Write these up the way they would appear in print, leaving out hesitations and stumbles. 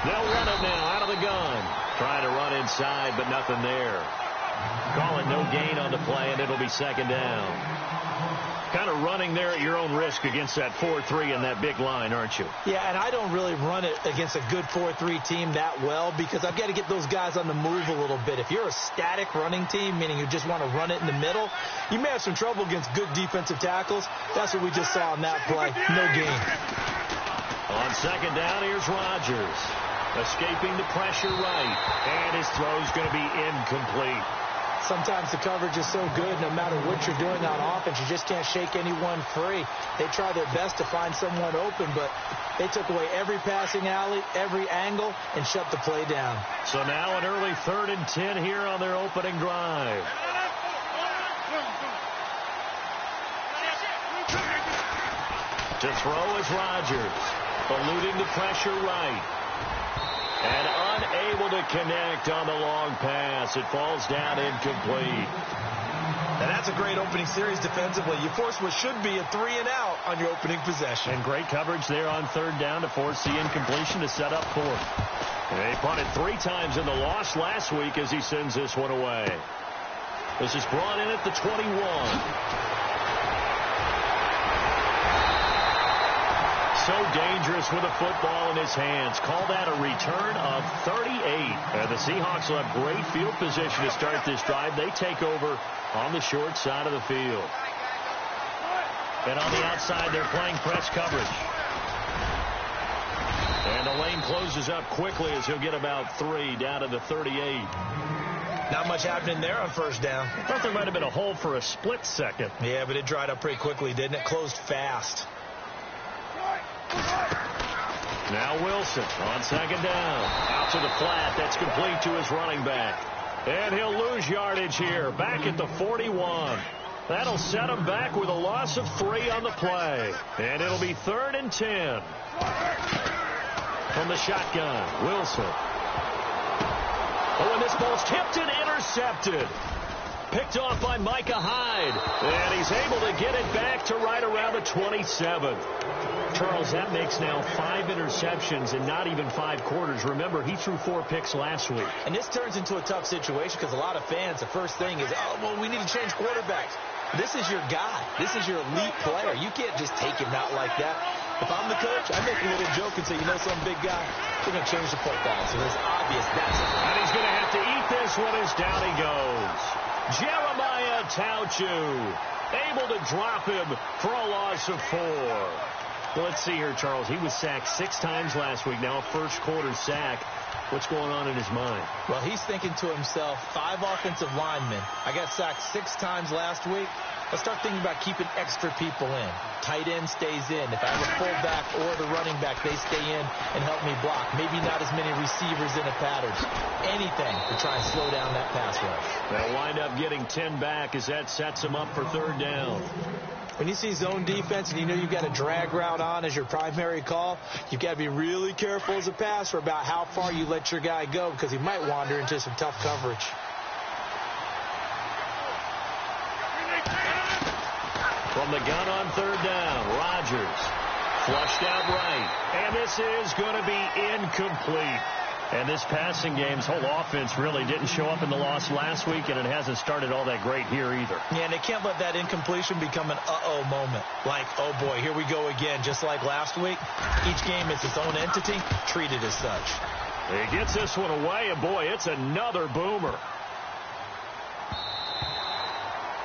They'll run it now out of the gun. Trying to run inside, but nothing there. Call it no gain on the play, and it'll be second down. Kind of running there at your own risk against that 4-3 and that big line, aren't you? Yeah, and I don't really run it against a good 4-3 team that well because I've got to get those guys on the move a little bit. If you're a static running team, meaning you just want to run it in the middle, you may have some trouble against good defensive tackles. That's what we just saw on that play. No gain. On second down, here's Rodgers. Escaping the pressure right, and his throw's going to be incomplete. Sometimes the coverage is so good, no matter what you're doing on offense, you just can't shake anyone free. They try their best to find someone open, but they took away every passing alley, every angle, and shut the play down. So now an early 3rd and 10 here on their opening drive. To throw is Rodgers, eluding the pressure right. And unable to connect on the long pass. It falls down incomplete. And that's a great opening series defensively. You force what should be a 3-and-out on your opening possession. And great coverage there on 3rd down to force the incompletion to set up 4th. They punted 3 times in the loss last week as he sends this one away. This is brought in at the 21. So dangerous with a football in his hands. Call that a return of 38. And the Seahawks will have great field position to start this drive. They take over on the short side of the field. And on the outside, they're playing press coverage. And the lane closes up quickly as he'll get about 3 down to the 38. Not much happening there on 1st down. I thought there might have been a hole for a split second. Yeah, but it dried up pretty quickly, didn't it? Closed fast. Now Wilson on 2nd down. Out to the flat. That's complete to his running back. And he'll lose yardage here. Back at the 41. That'll set him back with a loss of 3 on the play. And it'll be 3rd and 10. From the shotgun, Wilson. Oh, and this ball's tipped and intercepted. Picked off by Micah Hyde. And he's able to get it back to right around the 27. Charles, that makes now 5 interceptions in not even 5 quarters. Remember, he threw 4 picks last week. And this turns into a tough situation because a lot of fans, the first thing is, oh, well, we need to change quarterbacks. This is your guy. This is your elite player. You can't just take him out like that. If I'm the coach, I make a little joke and say, you know, some big guy, we're going to change the football. So it's obvious that's it. And he's going to have to eat this one as down he goes. Jeremiah Tauchu able to drop him for a loss of 4. Well, let's see here, Charles. He was sacked 6 times last week. Now a first-quarter sack. What's going on in his mind? Well, he's thinking to himself, 5 offensive linemen. I got sacked 6 times last week. Let's start thinking about keeping extra people in. Tight end stays in. If I have a fullback or the running back, they stay in and help me block. Maybe not as many receivers in a pattern. Anything to try and slow down that pass rush. They'll wind up getting 10 back as that sets them up for 3rd down. When you see zone defense and you know you've got a drag route on as your primary call, you've got to be really careful as a passer about how far you let your guy go because he might wander into some tough coverage. From the gun on 3rd down, Rodgers flushed out right. And this is going to be incomplete. And this passing game's whole offense really didn't show up in the loss last week, and it hasn't started all that great here either. Yeah, and they can't let that incompletion become an uh-oh moment. Like, oh, boy, here we go again, just like last week. Each game is its own entity, treated as such. He gets this one away, and, boy, it's another boomer.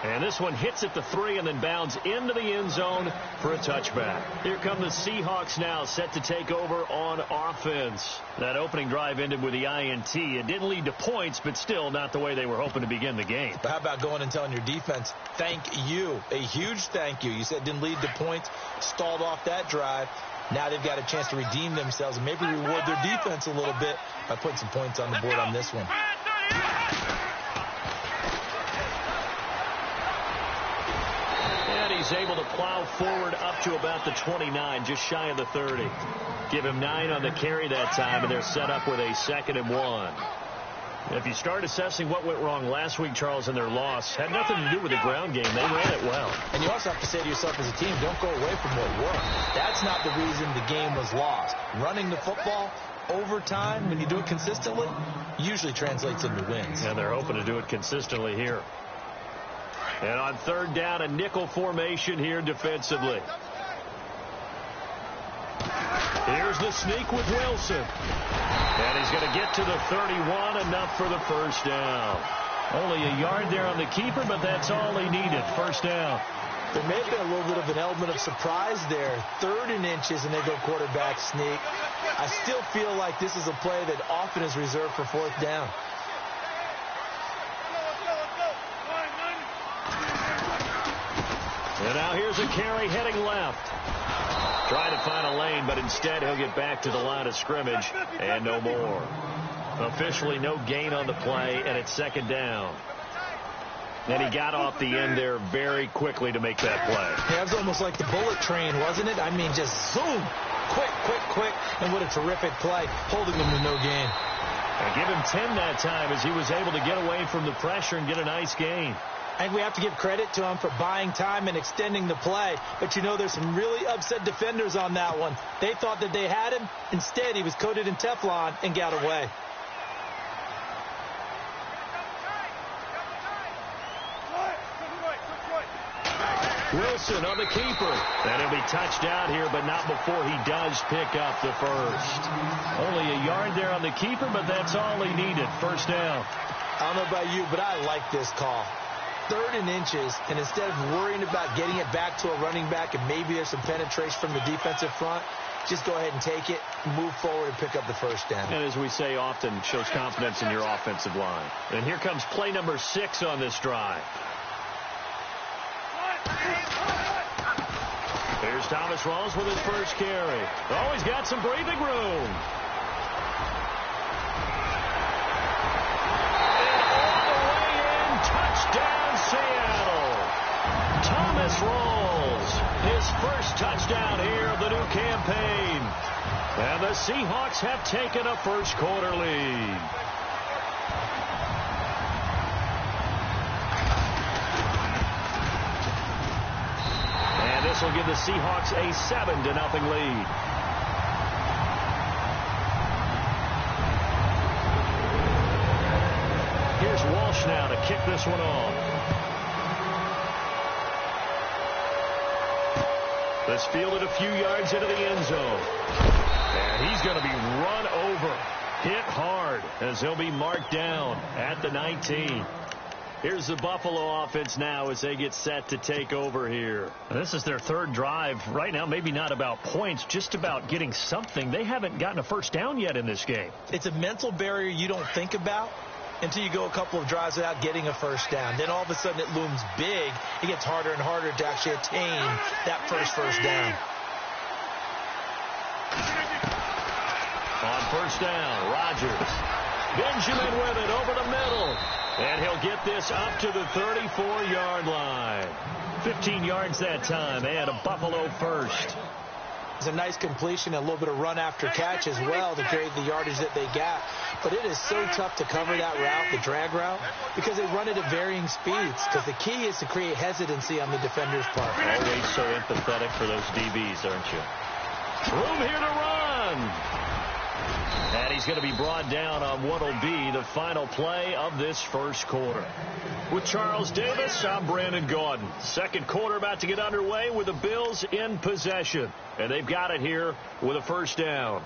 And this one hits at the 3 and then bounds into the end zone for a touchback. Here come the Seahawks now, set to take over on offense. That opening drive ended with the INT. It didn't lead to points, but still not the way they were hoping to begin the game. But how about going and telling your defense, thank you, a huge thank you. You said it didn't lead to points, stalled off that drive. Now they've got a chance to redeem themselves and maybe reward their defense a little bit by putting some points on the board on this one. He's able to plow forward up to about the 29, just shy of the 30. Give him 9 on the carry that time, and they're set up with a 2nd and 1. If you start assessing what went wrong last week, Charles, in their loss, had nothing to do with the ground game. They ran it well. And you also have to say to yourself as a team, don't go away from what worked. That's not the reason the game was lost. Running the football, over time, when you do it consistently, usually translates into wins. And they're hoping to do it consistently here. And on third down, a nickel formation here defensively. Here's the sneak with Wilson. And he's going to get to the 31, enough for the first down. Only a yard there on the keeper, but that's all he needed. First down. There may have been a little bit of an element of surprise there. 3rd and inches, and they go quarterback sneak. I still feel like this is a play that often is reserved for 4th down. And now here's a carry heading left. Trying to find a lane, but instead he'll get back to the line of scrimmage and no more. Officially no gain on the play, and it's 2nd down. And he got off the end there very quickly to make that play. Yeah, it was almost like the bullet train, wasn't it? I mean, just zoom. Quick. And what a terrific play, holding them to no gain. And give him 10 that time as he was able to get away from the pressure and get a nice gain. I think we have to give credit to him for buying time and extending the play. But, you know, there's some really upset defenders on that one. They thought that they had him. Instead, he was coated in Teflon and got away. Wilson on the keeper. And he'll be touched out here, but not before he does pick up the first. Only a yard there on the keeper, but that's all he needed. First down. I don't know about you, but I like this call. 3rd and inches, and instead of worrying about getting it back to a running back and maybe there's some penetration from the defensive front, just go ahead and take it, move forward, and pick up the first down. And as we say often, shows confidence in your offensive line. And here comes play number 6 on this drive. Here's Thomas Rawls with his first carry. Oh, he's got some breathing room. Touchdown, Seattle. Thomas Rawls, his first touchdown here of the new campaign. And the Seahawks have taken a first quarter lead. And this will give the Seahawks a 7-0 lead. Here's Walsh now to kick this one off. This fielded a few yards into the end zone. And he's going to be run over, hit hard, as he'll be marked down at the 19. Here's the Buffalo offense now as they get set to take over here. This is their 3rd drive. Right now, maybe not about points, just about getting something. They haven't gotten a first down yet in this game. It's a mental barrier you don't think about until you go a couple of drives without getting a first down. Then all of a sudden it looms big. It gets harder and harder to actually attain that first down. On first down, Rodgers. Benjamin with it over the middle. And he'll get this up to the 34-yard line. 15 yards that time, and a Buffalo first. It's a nice completion, a little bit of run after catch as well to create the yardage that they got. But it is so tough to cover that route, the drag route, because they run it at varying speeds. Because the key is to create hesitancy on the defender's part. Always so empathetic for those DBs, aren't you? Room here to run. And he's going to be brought down on what will be the final play of this first quarter. With Charles Davis, I'm Brandon Gaudin. Second quarter about to get underway with the Bills in possession. And they've got it here with a first down.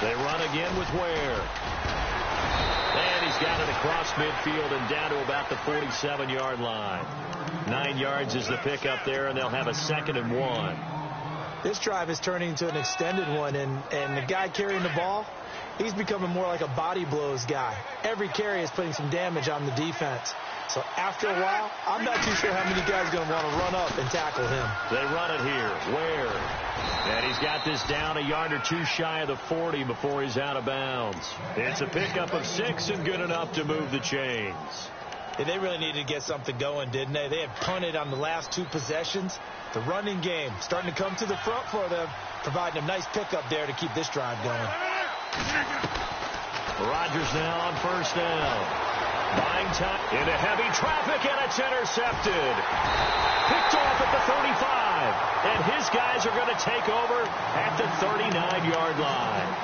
They run again with Ware. And he's got it across midfield and down to about the 47-yard line. 9 yards is the pickup there, and they'll have a 2nd and 1. This drive is turning into an extended one, and the guy carrying the ball, he's becoming more like a body blows guy. Every carry is putting some damage on the defense. So after a while, I'm not too sure how many guys are going to want to run up and tackle him. They run it here. Ware. And he's got this down a yard or two shy of the 40 before he's out of bounds. It's a pickup of 6 and good enough to move the chains. Yeah, they really needed to get something going, didn't they? They had punted on the last 2 possessions. The running game starting to come to the front for them, providing a nice pickup there to keep this drive going. Rodgers now on first down. Buying time into heavy traffic, and it's intercepted. Picked off at the 35. And his guys are going to take over at the 39-yard line.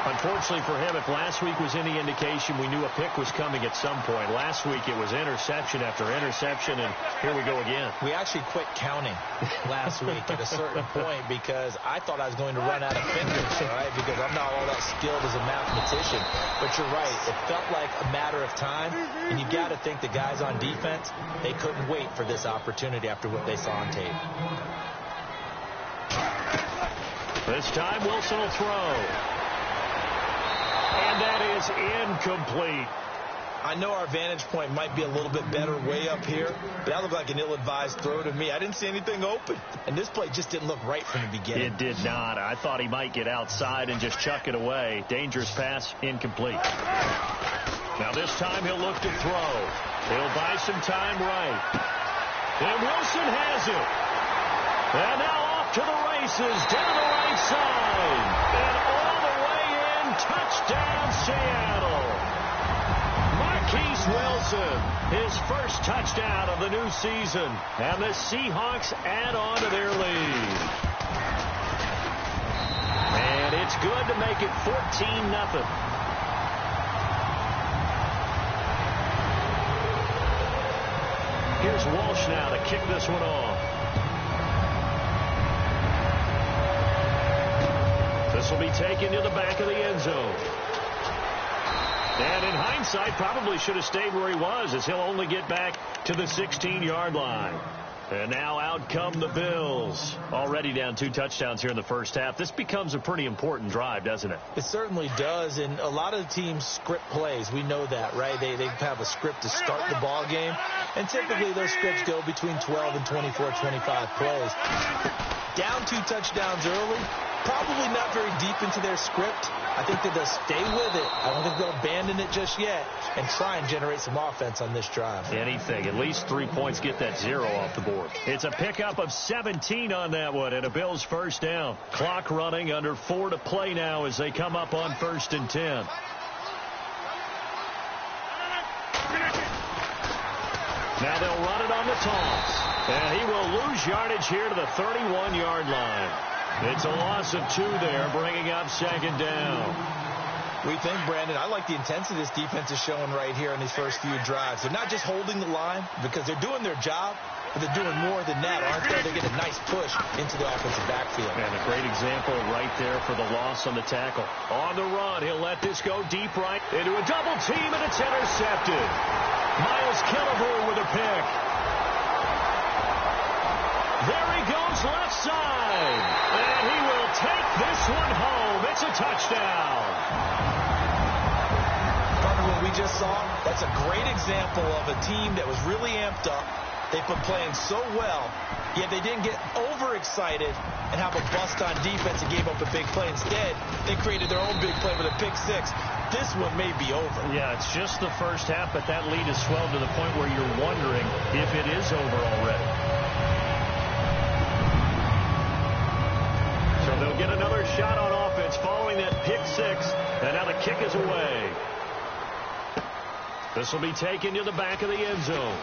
Unfortunately for him, if last week was any indication, we knew a pick was coming at some point. Last week it was interception after interception, and here we go again. We actually quit counting last week at a certain point because I thought I was going to run out of fingers, right? Because I'm not all that skilled as a mathematician. But you're right. It felt like a matter of time, and you got to think the guys on defense, they couldn't wait for this opportunity after what they saw on tape. This time Wilson will throw. And that is incomplete. I know our vantage point might be a little bit better way up here, but that looked like an ill-advised throw to me. I didn't see anything open, and this play just didn't look right from the beginning. It did not. I thought he might get outside and just chuck it away. Dangerous pass, incomplete. Now this time he'll look to throw. He'll buy some time right. And Wilson has it. And now off to the races, down the right side. And all the way in, touchdown Seattle. Marquise Wilson, his first touchdown of the new season. And the Seahawks add on to their lead. And it's good to make it 14-0. Here's Walsh now to kick this one off. This will be taken to the back of the end zone. And in hindsight, probably should have stayed where he was, as he'll only get back to the 16-yard line. And now out come the Bills. Already down 2 touchdowns here in the first half. This becomes a pretty important drive, doesn't it? It certainly does, and a lot of teams script plays. We know that, right? They have a script to start the ball game, and typically those scripts go between 12 and 24, 25 plays. Down 2 touchdowns early, probably not very deep into their script. I think that they'll stay with it. I don't think they'll abandon it just yet and try and generate some offense on this drive. Anything. At least 3 points, get that 0 off the board. It's a pickup of 17 on that one and a Bills first down. Clock running, under 4 to play now as they come up on 1st and 10. Now they'll run it on the toss. And he will lose yardage here to the 31-yard line. It's a loss of 2 there, bringing up 2nd down. We think, Brandon, I like the intensity this defense is showing right here in these first few drives. They're not just holding the line because they're doing their job, but they're doing more than that, aren't they? They get a nice push into the offensive backfield. And a great example right there for the loss on the tackle. On the run, he'll let this go deep right into a double team, and it's intercepted. Miles Killebrew with a pick. There he goes left side. And he will take this one home. It's a touchdown. Partner, what we just saw, that's a great example of a team that was really amped up. They've been playing so well, yet they didn't get overexcited and have a bust on defense and gave up a big play. Instead, they created their own big play with a pick 6. This one may be over. Yeah, it's just the first half, but that lead has swelled to the point where you're wondering if it is over already. So they'll get another shot on offense following that pick 6, and now the kick is away. This will be taken to the back of the end zone.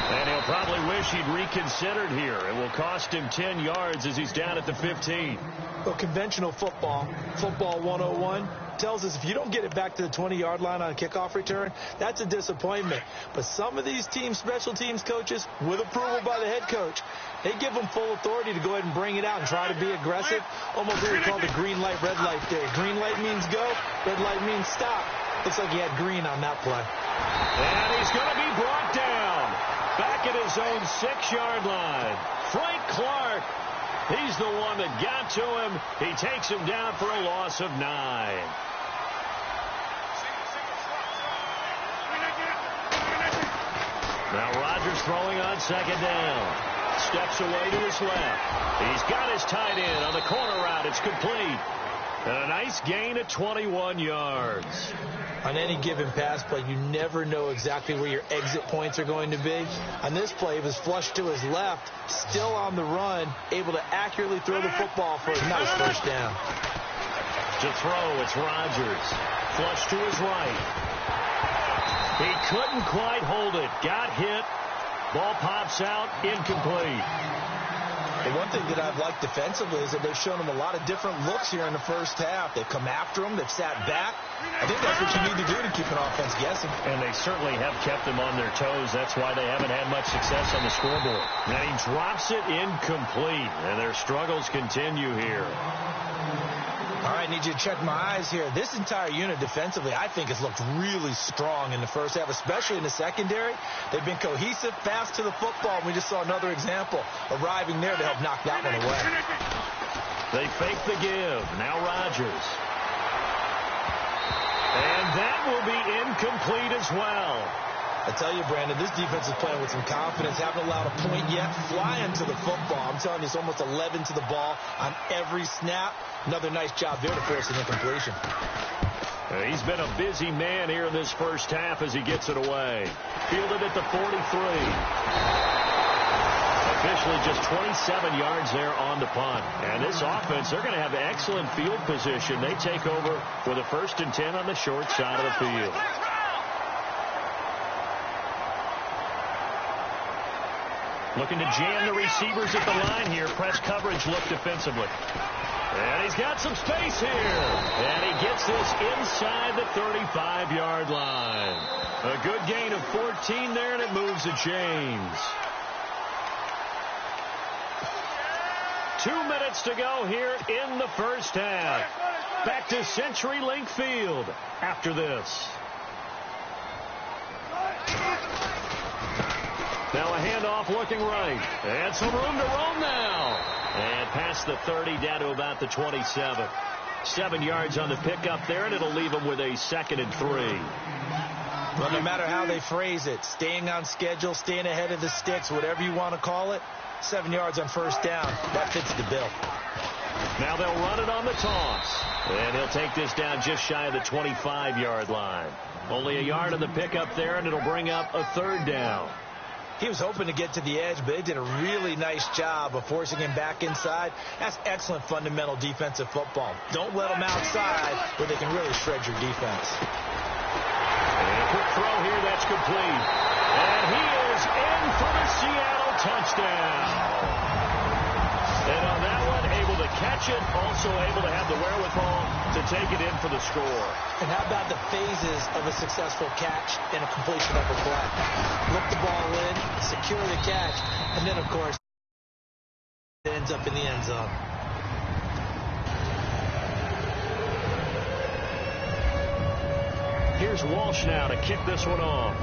And he'll probably wish he'd reconsidered here. It will cost him 10 yards as he's down at the 15. Well, conventional football 101, tells us if you don't get it back to the 20-yard line on a kickoff return, that's a disappointment. But some of these teams, special teams coaches, with approval by the head coach, they give them full authority to go ahead and bring it out and try to be aggressive. Almost what we call the green light, red light theory. Green light means go, red light means stop. Looks like he had green on that play. And he's going to be brought down back at his own 6-yard line. Frank Clark, he's the one that got to him. He takes him down for a loss of 9. Now Rodgers throwing on 2nd down. Steps away to his left. He's got his tight end on the corner route. It's complete. And a nice gain of 21 yards. On any given pass play, you never know exactly where your exit points are going to be. On this play, it was flushed to his left, still on the run, able to accurately throw the football for a nice first down. To throw, it's Rodgers. Flush to his right. He couldn't quite hold it. Got hit. Ball pops out, incomplete. The one thing that I've liked defensively is that they've shown him a lot of different looks here in the first half. They've come after him. They've sat back. I think that's what you need to do to keep an offense guessing. And they certainly have kept them on their toes. That's why they haven't had much success on the scoreboard. And he drops it incomplete. And their struggles continue here. All right, need you to check my eyes here. This entire unit defensively, I think, has looked really strong in the first half, especially in the secondary. They've been cohesive, fast to the football, and we just saw another example arriving there to help knock that one away. They fake the give. Now Rodgers. And that will be incomplete as well. I tell you, Brandon, this defense is playing with some confidence. Haven't allowed a point yet. Flying to the football. I'm telling you, it's almost 11 to the ball on every snap. Another nice job there to force an incompletion. He's been a busy man here in this first half as he gets it away. Fielded at the 43. Officially just 27 yards there on the punt. And this offense, they're going to have excellent field position. They take over with a 1st and 10 on the short side of the field. Looking to jam the receivers at the line here. Press coverage look defensively. And he's got some space here. And he gets this inside the 35-yard line. A good gain of 14 there, and it moves the chains. 2 minutes to go here in the first half. Back to CenturyLink Field after this. Now a handoff looking right. And some room to roam now. And past the 30 down to about the 27. 7 yards on the pickup there, and it'll leave them with a 2nd and 3. Well, no matter how they phrase it, staying on schedule, staying ahead of the sticks, whatever you want to call it, 7 yards on first down, that fits the bill. Now they'll run it on the toss. And he'll take this down just shy of the 25-yard line. Only a yard on the pickup there, and it'll bring up a 3rd down. He was hoping to get to the edge, but they did a really nice job of forcing him back inside. That's excellent fundamental defensive football. Don't let them outside where they can really shred your defense. And a quick throw here, that's complete. And he is in for the Seattle touchdown. And on that one, able to catch it, also able to have the wherewithal to take it in for the score. And how about the phases of a successful catch and a completion of a play? Look the ball in, secure the catch, and then, of course, it ends up in the end zone. Here's Walsh now to kick this one off.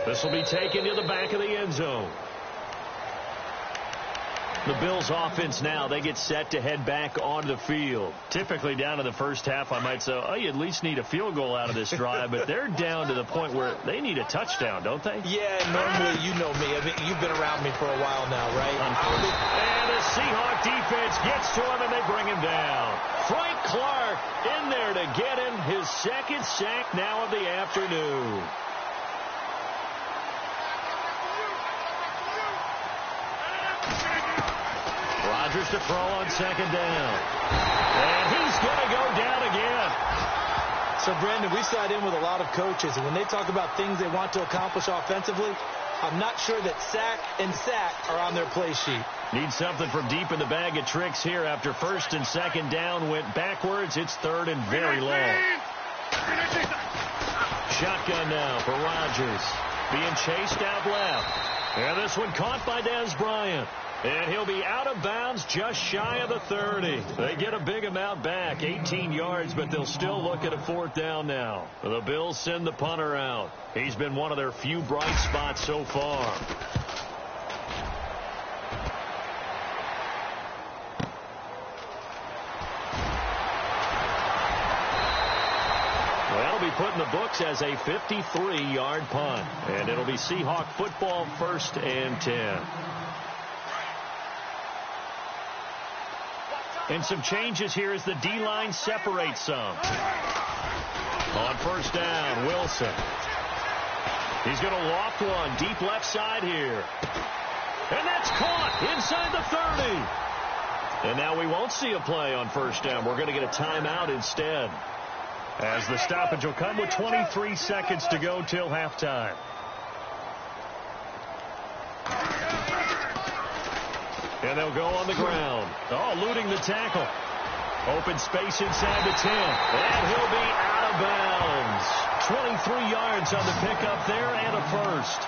This will be taken to the back of the end zone. The Bills offense now, they get set to head back onto the field. Typically down to the first half, I might say, oh, you at least need a field goal out of this drive, but they're down to the point where they need a touchdown, don't they? Yeah, normally, you know me. I mean, you've been around me for a while now, right? And the Seahawk defense gets to him, and they bring him down. Frank Clark in there to get him his 2nd sack now of the afternoon. Rodgers to throw on 2nd down. And he's going to go down again. So, Brandon, we sat in with a lot of coaches, and when they talk about things they want to accomplish offensively, I'm not sure that sack and sack are on their play sheet. Need something from deep in the bag of tricks here. After 1st and 2nd down went backwards, it's 3rd and very long. Shotgun now for Rodgers. Being chased out left. And this one caught by Dez Bryant. And he'll be out of bounds just shy of the 30. They get a big amount back, 18 yards, but they'll still look at a 4th down now. The Bills send the punter out. He's been one of their few bright spots so far. That'll be put in the books as a 53-yard punt. And it'll be Seahawk football, 1st and 10. And some changes here as the D-line separates some. On first down, Wilson. He's going to loft one deep left side here. And that's caught inside the 30. And now we won't see a play on first down. We're going to get a timeout instead, as the stoppage will come with 23 seconds to go till halftime. And they'll go on the ground. Oh, eluding the tackle. Open space inside the 10. And he'll be out of bounds. 23 yards on the pickup there and a first.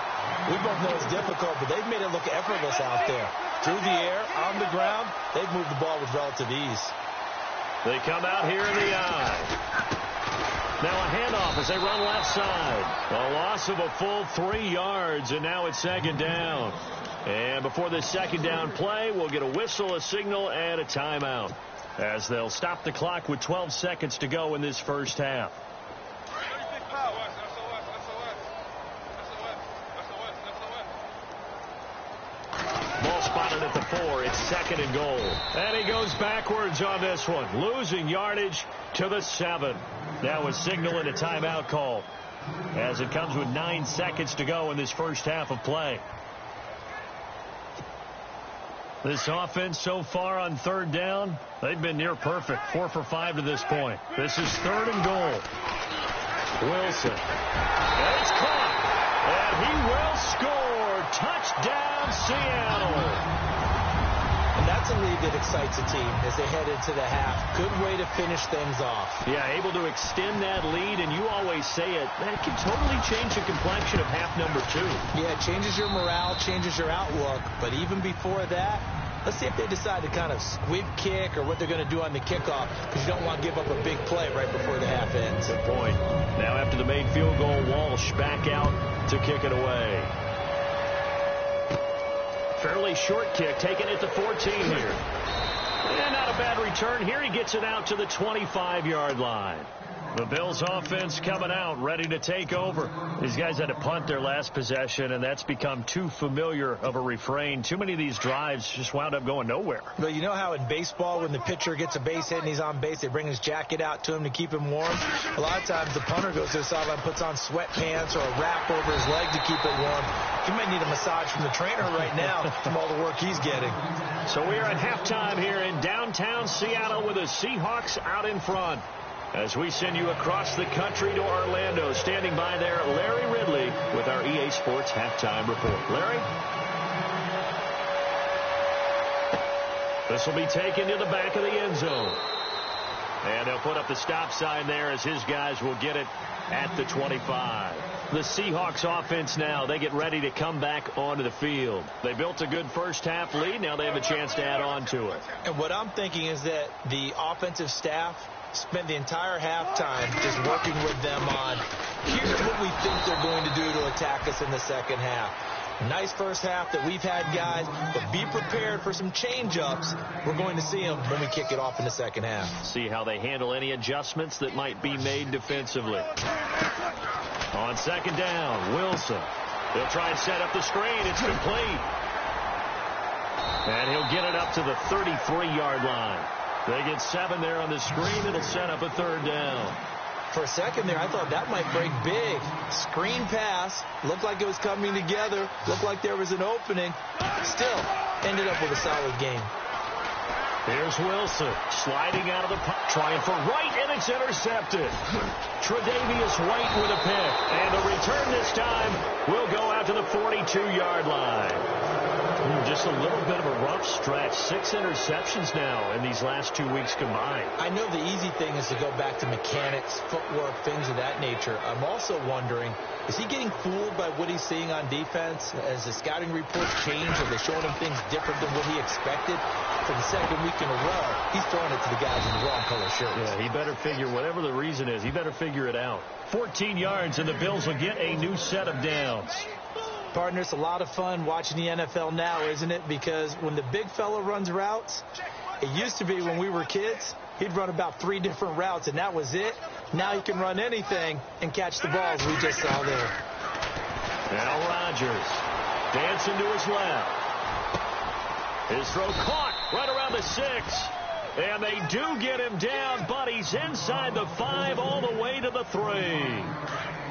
We both know it's difficult, but they've made it look effortless out there. Through the air, on the ground, they've moved the ball with relative ease. They come out here in the eye. Now a handoff as they run left side. A loss of a full 3 yards, and now it's second down. And before this second down play, we'll get a whistle, a signal, and a timeout, as they'll stop the clock with 12 seconds to go in this first half. Ball spotted at the 4. It's second and goal. And he goes backwards on this one, losing yardage to the 7. Now a signal and a timeout call, as it comes with 9 seconds to go in this first half of play. This offense so far on third down, they've been near perfect. 4 for 5 to this point. This is third and goal. Wilson. And it's caught. And he will score. Touchdown, Seattle. And that's a lead that excites a team as they head into the half. Good way to finish things off. Yeah, able to extend that lead, and you always say it, that can totally change the complexion of half number 2. Yeah, it changes your morale, changes your outlook. But even before that, let's see if they decide to kind of squib kick or what they're going to do on the kickoff, because you don't want to give up a big play right before the half ends. Good point. Now after the made field goal, Walsh back out to kick it away. Fairly short kick, taking it to 14 here. And not a bad return here. He gets it out to the 25-yard line. The Bills offense coming out, ready to take over. These guys had to punt their last possession, and that's become too familiar of a refrain. Too many of these drives just wound up going nowhere. But you know how in baseball, when the pitcher gets a base hit and he's on base, they bring his jacket out to him to keep him warm? A lot of times the punter goes to the sideline, puts on sweatpants or a wrap over his leg to keep it warm. He might need a massage from the trainer right now from all the work he's getting. So we are at halftime here in downtown Seattle with the Seahawks out in front. As we send you across the country to Orlando, standing by there, Larry Ridley with our EA Sports Halftime Report. Larry? This will be taken to the back of the end zone. And they'll put up the stop sign there as his guys will get it at the 25. The Seahawks offense now, they get ready to come back onto the field. They built a good first half lead. Now they have a chance to add on to it. And what I'm thinking is that the offensive staff spend the entire halftime just working with them on, here's what we think they're going to do to attack us in the second half. Nice first half that we've had, guys, but be prepared for some change-ups. We're going to see them when we kick it off in the second half. See how they handle any adjustments that might be made defensively. On second down, Wilson. He'll try and set up the screen. It's complete. And he'll get it up to the 33-yard line. They get 7 there on the screen. It'll set up a third down. For a second there, I thought that might break big. Screen pass. Looked like it was coming together. Looked like there was an opening. Still, ended up with a solid game. Here's Wilson sliding out of the pocket, trying for Wright, and it's intercepted. Tre'Davious White with a pick. And the return this time will go out to the 42-yard line. Just a little bit of a rough stretch. 6 interceptions now in these last 2 weeks combined. I know the easy thing is to go back to mechanics, footwork, things of that nature. I'm also wondering, is he getting fooled by what he's seeing on defense? As the scouting reports change, are they showing him things different than what he expected? For the second week in a row, he's throwing it to the guys in the wrong color shirts. Yeah, he better figure, whatever the reason is, he better figure it out. 14 yards, and the Bills will get a new set of downs. Partner, it's a lot of fun watching the NFL now, isn't it? Because when the big fella runs routes, it used to be when we were kids, he'd run about 3 different routes, and that was it. Now he can run anything and catch the balls we just saw there. Now Rodgers dancing to his left. His throw caught right around the 6. And they do get him down, but he's inside the 5 all the way to the 3.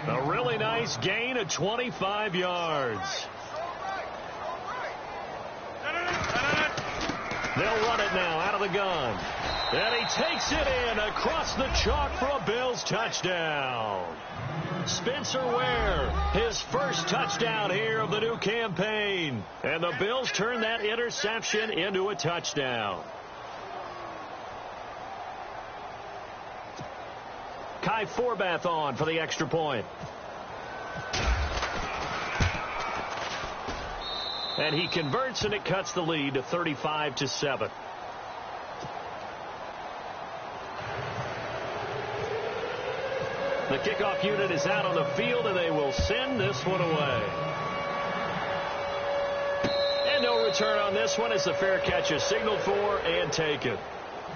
A really nice gain of 25 yards. They'll run it now out of the gun. And he takes it in across the chalk for a Bills touchdown. Spencer Ware, his first touchdown here of the new campaign. And the Bills turn that interception into a touchdown. Kai Forbath on for the extra point. And he converts, and it cuts the lead to 35-7. The kickoff unit is out on the field, and they will send this one away. And no return on this one as the fair catch is signaled for and taken.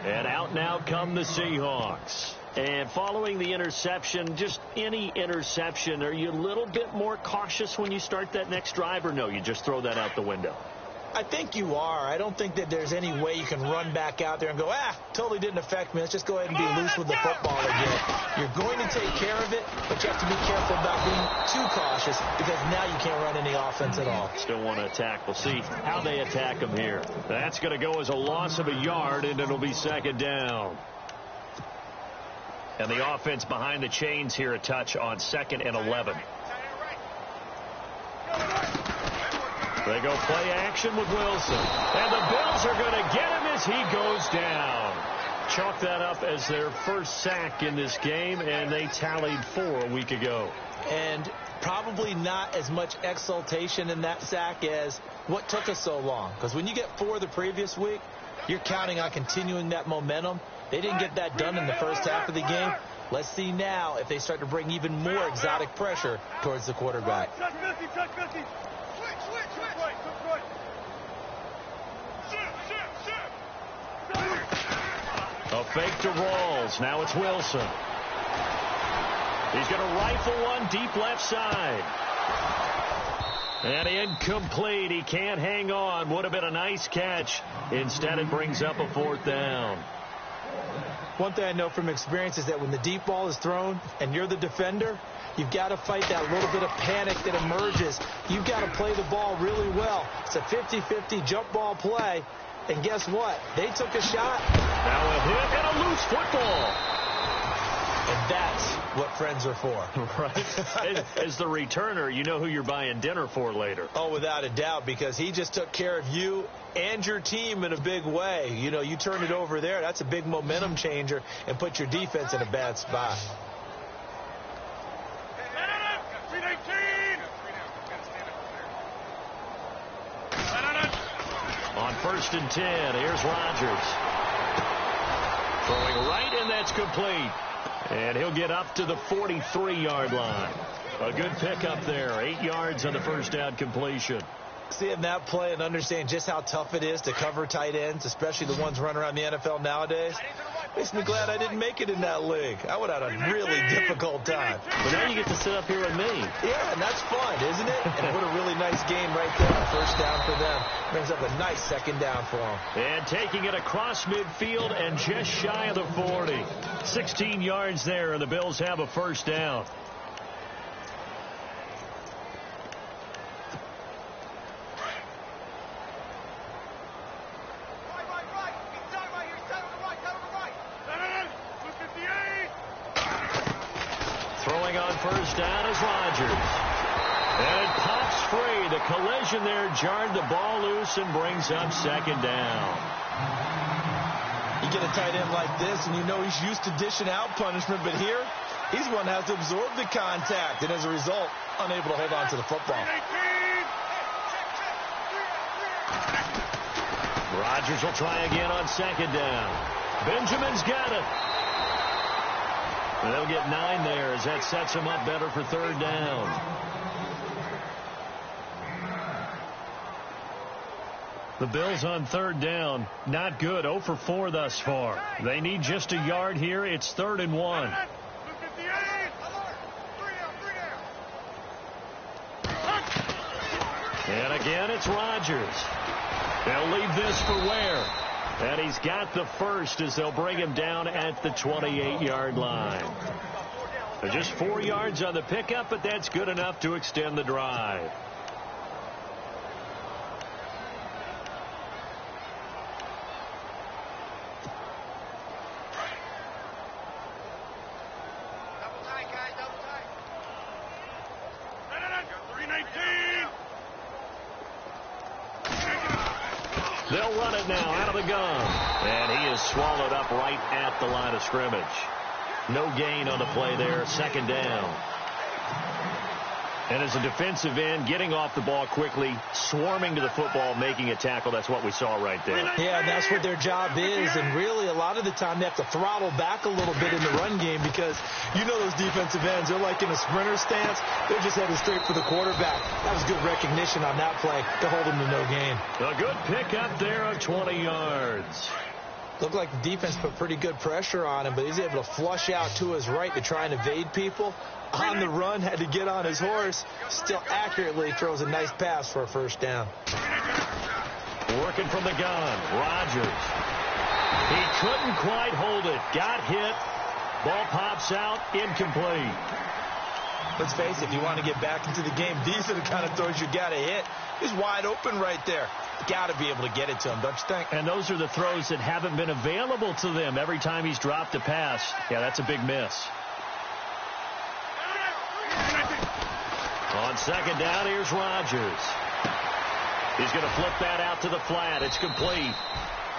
And out now come the Seahawks. And following the interception, just any interception, are you a little bit more cautious when you start that next drive, or no, you just throw that out the window? I think you are. I don't think that there's any way you can run back out there and go, totally didn't affect me. Let's just go ahead and be loose with the football again. You're going to take care of it, but you have to be careful about being too cautious because now you can't run any offense at all. Still want to attack. We'll see how they attack him here. That's going to go as a loss of a yard, and it'll be second down. And the offense behind the chains here a touch on 2nd and 11. They go play action with Wilson. And the Bills are going to get him as he goes down. Chalk that up as their first sack in this game, and they tallied 4 a week ago. And probably not as much exultation in that sack as what took us so long. Because when you get 4 the previous week, you're counting on continuing that momentum. They didn't get that done in the first half of the game. Let's see now if they start to bring even more exotic pressure towards the quarterback. A fake to Rawls. Now it's Wilson. He's going to rifle one deep left side. And incomplete. He can't hang on. Would have been a nice catch. Instead, it brings up a 4th down. One thing I know from experience is that when the deep ball is thrown and you're the defender, you've got to fight that little bit of panic that emerges. You've got to play the ball really well. It's a 50-50 jump ball play. And guess what? They took a shot. Now a hit and a loose football. And that's what friends are for. Right? As the returner, you know who you're buying dinner for later. Oh, without a doubt, because he just took care of you and your team in a big way. You know, you turn it over there. That's a big momentum changer and put your defense in a bad spot. On 1st and 10, here's Rodgers. Throwing right, and that's complete. And he'll get up to the 43-yard line. A good pickup there. 8 yards on the first down completion. Seeing that play and understand just how tough it is to cover tight ends, especially the ones running around the NFL nowadays, makes me glad I didn't make it in that league. I would have had a really difficult time. But now you get to sit up here with me. Yeah, and that's fun, isn't it? And what a really nice game right there on 1st down for them. Brings up a nice 2nd down for them. And taking it across midfield and just shy of the 40. 16 yards there, and the Bills have a 1st down. Throwing on 1st down is Rodgers. And it pops free. The collision there jarred the ball loose and brings up 2nd down. You get a tight end like this, and you know he's used to dishing out punishment, but here, he's the one that has to absorb the contact, and as a result, unable to hold on to the football. Rodgers will try again on 2nd down. Benjamin's got it. And they'll get 9 there as that sets him up better for 3rd down. The Bills on 3rd down, not good. 0 for 4 thus far. They need just a yard here. It's 3rd and 1. And again, it's Rodgers. They'll leave this for Ware. And he's got the first as they'll bring him down at the 28-yard line. Just 4 yards on the pickup, but that's good enough to extend the drive. They'll run it now out of the gun. And he is swallowed up right at the line of scrimmage. No gain on the play there. Second down. And as a defensive end, getting off the ball quickly, swarming to the football, making a tackle. That's what we saw right there. Yeah, and that's what their job is. And really, a lot of the time, they have to throttle back a little bit in the run game because you know those defensive ends, they're like in a sprinter stance. They're just headed straight for the quarterback. That was good recognition on that play to hold him to no gain. A good pickup there of 20 yards. Looked like the defense put pretty good pressure on him, but he's able to flush out to his right to try and evade people. On the run, had to get on his horse. Still accurately throws a nice pass for a first down. Working from the gun, Rodgers. He couldn't quite hold it. Got hit. Ball pops out, incomplete. Let's face it, if you want to get back into the game, these are the kind of throws you got to hit. He's wide open right there. Got to be able to get it to him, don't you think? And those are the throws that haven't been available to them every time he's dropped a pass. Yeah, that's a big miss. On second down, here's Rodgers. He's going to flip that out to the flat. It's complete.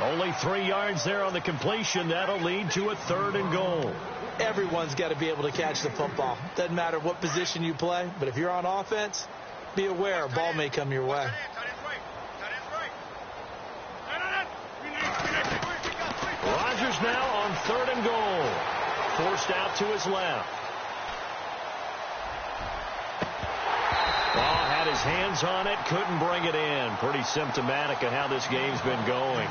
Only 3 yards there on the completion. That'll lead to a 3rd and goal. Everyone's got to be able to catch the football. Doesn't matter what position you play, but if you're on offense, be aware a ball may come your way. Rodgers now on 3rd and goal. Forced out to his left. Had his hands on it, couldn't bring it in. Pretty symptomatic of how this game's been going.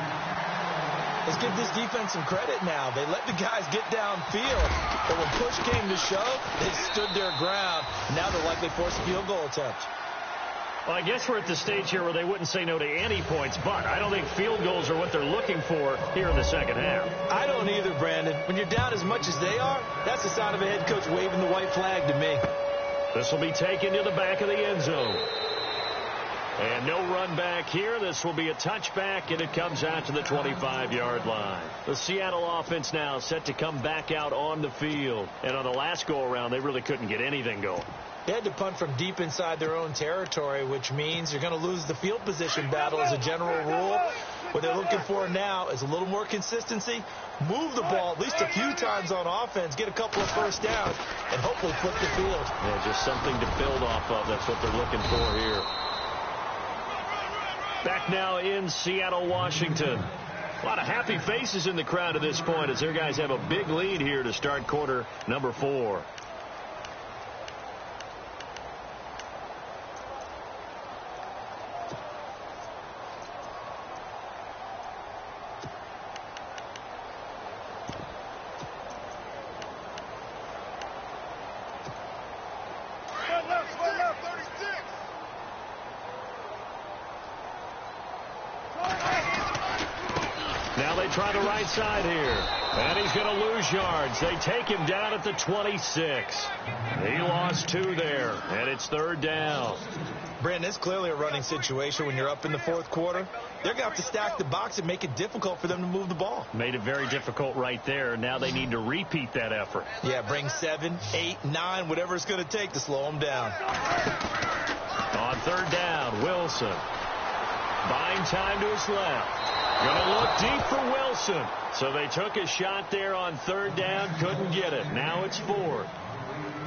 Let's give this defense some credit now. They let the guys get downfield, but when push came to shove, they stood their ground. Now they'll likely force a field goal attempt. Well, I guess we're at the stage here where they wouldn't say no to any points, but I don't think field goals are what they're looking for here in the second half. I don't either, Brandon. When you're down as much as they are, that's the sign of a head coach waving the white flag to me. This will be taken to the back of the end zone. And no run back here. This will be a touchback, and it comes out to the 25-yard line. The Seattle offense now set to come back out on the field. And on the last go-around, they really couldn't get anything going. They had to punt from deep inside their own territory, which means you're going to lose the field position battle as a general rule. What they're looking for now is a little more consistency, move the ball at least a few times on offense, get a couple of first downs, and hopefully flip the field. Yeah, just something to build off of. That's what they're looking for here. Back now in Seattle, Washington. A lot of happy faces in the crowd at this point as their guys have a big lead here to start quarter number 4. Now they try the right side here. And he's going to lose yards. They take him down at the 26. He lost 2 there. And it's 3rd down. Brandon, it's clearly a running situation when you're up in the 4th quarter. They're going to have to stack the box and make it difficult for them to move the ball. Made it very difficult right there. Now they need to repeat that effort. Yeah, bring 7, 8, 9, whatever it's going to take to slow them down. On 3rd down, Wilson. Buying time to his left. Going to look deep for Wilson. So they took a shot there on 3rd down. Couldn't get it. Now it's 4th.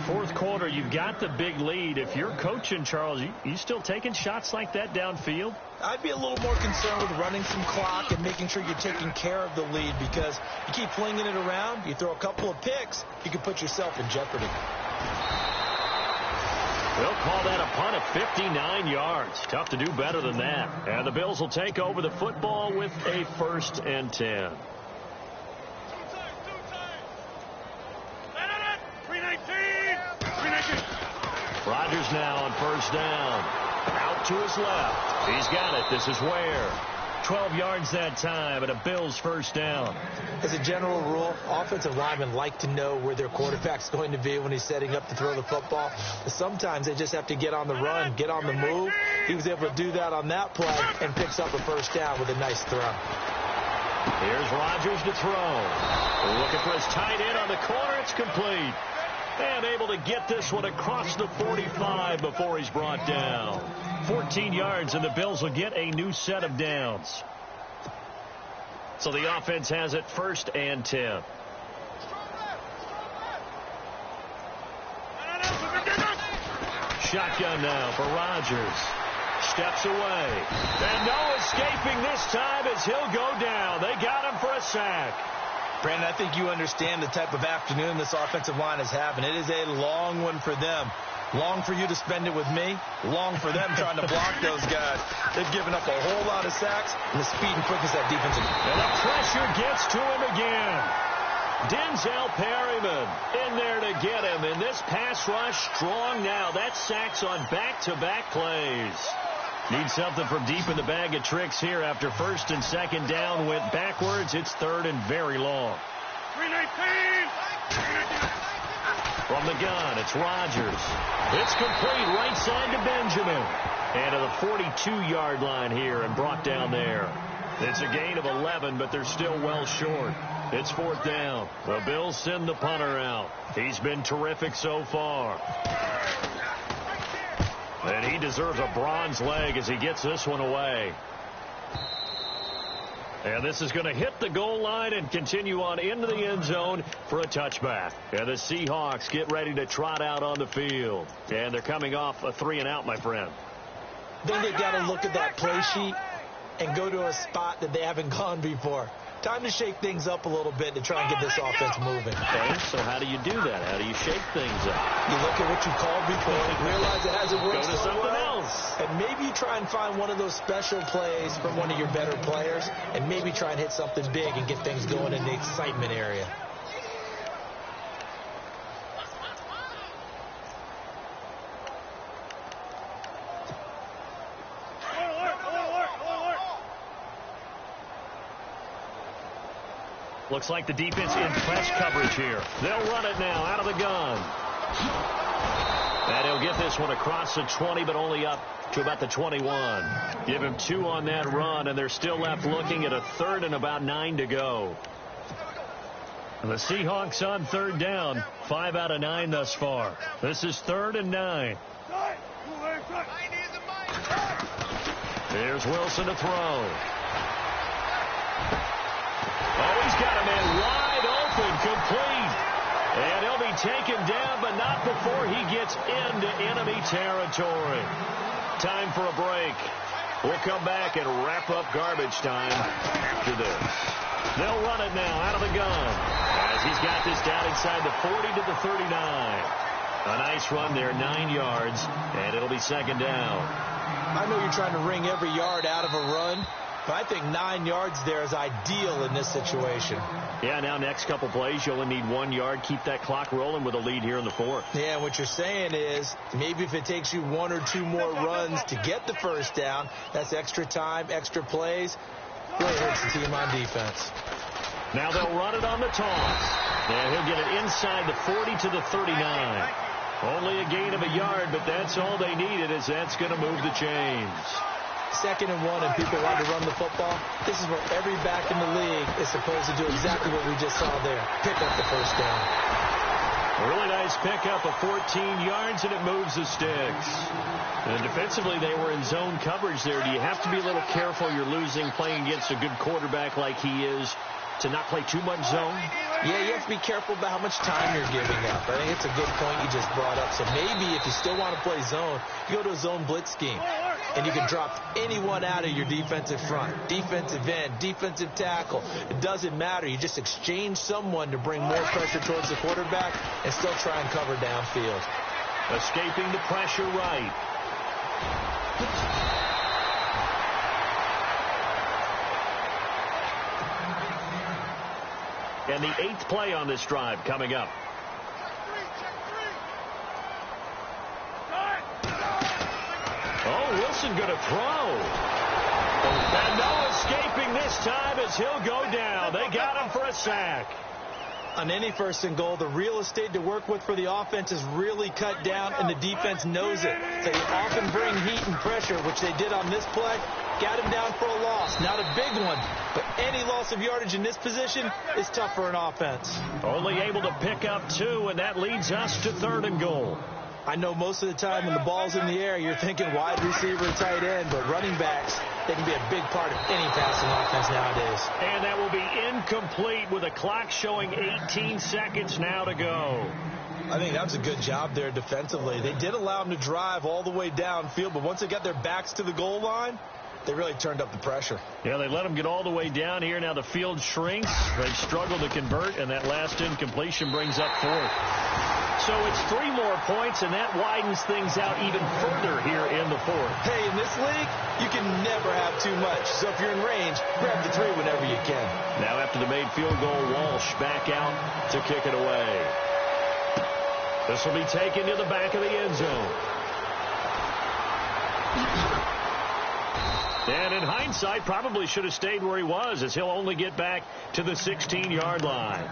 4th quarter, you've got the big lead. If you're coaching, Charles, you still taking shots like that downfield? I'd be a little more concerned with running some clock and making sure you're taking care of the lead, because you keep flinging it around, you throw a couple of picks, you can put yourself in jeopardy. They'll call that a punt of 59 yards. Tough to do better than that. And the Bills will take over the football with a 1st and 10. Rodgers now on 1st down. Out to his left. He's got it. This is Ware. 12 yards that time, and a Bills first down. As a general rule, offensive linemen like to know where their quarterback's going to be when he's setting up to throw the football. But sometimes they just have to get on the run, get on the move. He was able to do that on that play and picks up a first down with a nice throw. Here's Rodgers to throw. Looking for his tight end on the corner. It's complete. And able to get this one across the 45 before he's brought down. 14 yards, and the Bills will get a new set of downs. So the offense has it 1st and 10. Shotgun now for Rodgers. Steps away. And no escaping this time as he'll go down. They got him for a sack. Brandon, I think you understand the type of afternoon this offensive line is having. It is a long one for them. Long for you to spend it with me. Long for them trying to block those guys. They've given up a whole lot of sacks, and the speed and quickness that defense. And the pressure gets to him again. Denzel Perryman in there to get him. And this pass rush strong now. That's sacks on back-to-back plays. Need something from deep in the bag of tricks here after 1st and 2nd down went backwards. It's 3rd and very long. 319. From the gun, it's Rodgers. It's complete right side to Benjamin. And to the 42-yard line here and brought down there. It's a gain of 11, but they're still well short. It's 4th down. The Bills send the punter out. He's been terrific so far. And he deserves a bronze leg as he gets this one away. And this is going to hit the goal line and continue on into the end zone for a touchback. And the Seahawks get ready to trot out on the field. And they're coming off a 3-and-out, my friend. I think they've got to look at that play sheet and go to a spot that they haven't gone before. Time to shake things up a little bit to try and get this offense moving. Okay, so how do you do that? How do you shake things up? You look at what you called before, realize it hasn't worked Go to so something well, else. and maybe you try and find one of those special plays from one of your better players, and maybe try and hit something big and get things going in the excitement area. Looks like the defense in press coverage here. They'll run it now out of the gun. And he'll get this one across the 20, but only up to about the 21. Give him 2 on that run, and they're still left looking at a 3rd and about 9 to go. And the Seahawks on 3rd down. 5 out of 9 thus far. This is 3rd and 9. Here's Wilson to throw. Oh, he's got a man wide open, complete. And he'll be taken down, but not before he gets into enemy territory. Time for a break. We'll come back and wrap up garbage time after this. They'll run it now out of the gun as he's got this down inside the 40 to the 39. A nice run there, 9 yards, and it'll be 2nd down. I know you're trying to wring every yard out of a run, but I think 9 yards there is ideal in this situation. Yeah, now next couple plays, you only need 1 yard. Keep that clock rolling with a lead here in the 4th. Yeah, what you're saying is maybe if it takes you 1 or 2 more runs to get the first down, that's extra time, extra plays. Really hurts the team on defense. Now they'll run it on the toss. And he'll get it inside the 40 to the 39. Only a gain of a yard, but that's all they needed, as that's going to move the chains. 2nd and 1 and people want to run the football. This is where every back in the league is supposed to do exactly what we just saw there. Pick up the first down. A really nice pickup of 14 yards, and it moves the sticks. And defensively, they were in zone coverage there. Do you have to be a little careful? You're losing playing against a good quarterback like he is to not play too much zone? Yeah, you have to be careful about how much time you're giving up. I think it's a good point you just brought up. So maybe if you still want to play zone, you go to a zone blitz scheme. And you can drop anyone out of your defensive front. Defensive end, defensive tackle. It doesn't matter. You just exchange someone to bring more pressure towards the quarterback and still try and cover downfield. Escaping the pressure right. And the 8th play on this drive coming up. Oh, Wilson going to throw. And no escaping this time as he'll go down. They got him for a sack. On any first and goal, the real estate to work with for the offense is really cut down, and the defense knows it. They often bring heat and pressure, which they did on this play. Got him down for a loss. Not a big one, but any loss of yardage in this position is tough for an offense. Only able to pick up 2, and that leads us to 3rd and goal. I know most of the time when the ball's in the air, you're thinking wide receiver, tight end, but running backs, they can be a big part of any passing offense nowadays. And that will be incomplete with a clock showing 18 seconds now to go. I think that was a good job there defensively. They did allow them to drive all the way downfield, but once they got their backs to the goal line, they really turned up the pressure. Yeah, they let them get all the way down here. Now the field shrinks. They struggle to convert, and that last incompletion brings up 4th. So it's 3 more points, and that widens things out even further here in the 4th. Hey, in this league, you can never have too much. So if you're in range, grab the 3 whenever you can. Now after the made field goal, Walsh back out to kick it away. This will be taken to the back of the end zone. And in hindsight, probably should have stayed where he was, as he'll only get back to the 16-yard line.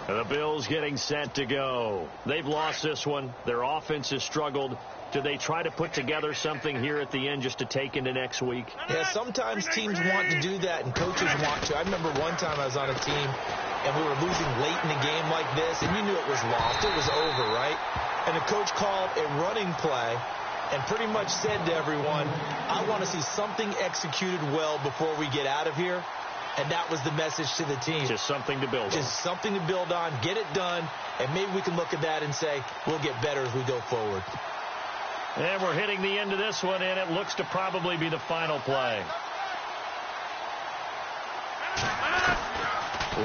And the Bills getting set to go. They've lost this one. Their offense has struggled. Do they try to put together something here at the end just to take into next week? Yeah, sometimes teams want to do that and coaches want to. I remember one time I was on a team and we were losing late in a game like this, and you knew it was lost. It was over, right? And the coach called a running play and pretty much said to everyone, I want to see something executed well before we get out of here. And that was the message to the team. Just something to build on. Just something to build on, get it done, and maybe we can look at that and say, we'll get better as we go forward. And we're hitting the end of this one, and it looks to probably be the final play.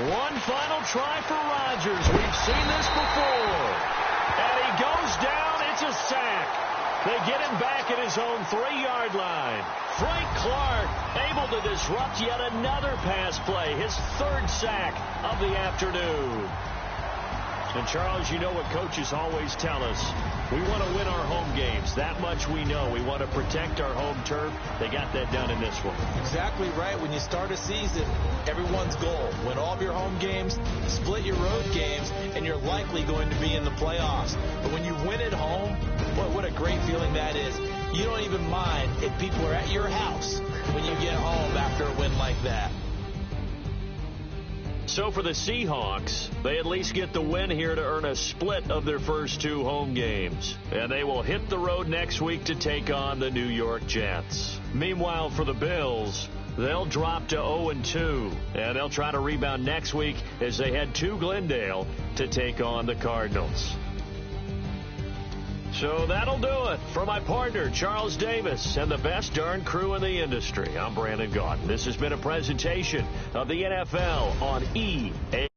One final try for Rodgers. We've seen this before. And he goes down. It's a sack. They get him back at his own 3-yard line. Frank Clark able to disrupt yet another pass play, his 3rd sack of the afternoon. And, Charles, you know what coaches always tell us. We want to win our home games. That much we know. We want to protect our home turf. They got that done in this one. Exactly right. When you start a season, everyone's goal, win all of your home games, split your road games, and you're likely going to be in the playoffs. But when you win at home, what a great feeling that is. You don't even mind if people are at your house when you get home after a win like that. So for the Seahawks, they at least get the win here to earn a split of their first 2 home games. And they will hit the road next week to take on the New York Jets. Meanwhile, for the Bills, they'll drop to 0-2. And they'll try to rebound next week as they head to Glendale to take on the Cardinals. So that'll do it. For my partner, Charles Davis, and the best darn crew in the industry, I'm Brandon Gaudin. This has been a presentation of the NFL on EA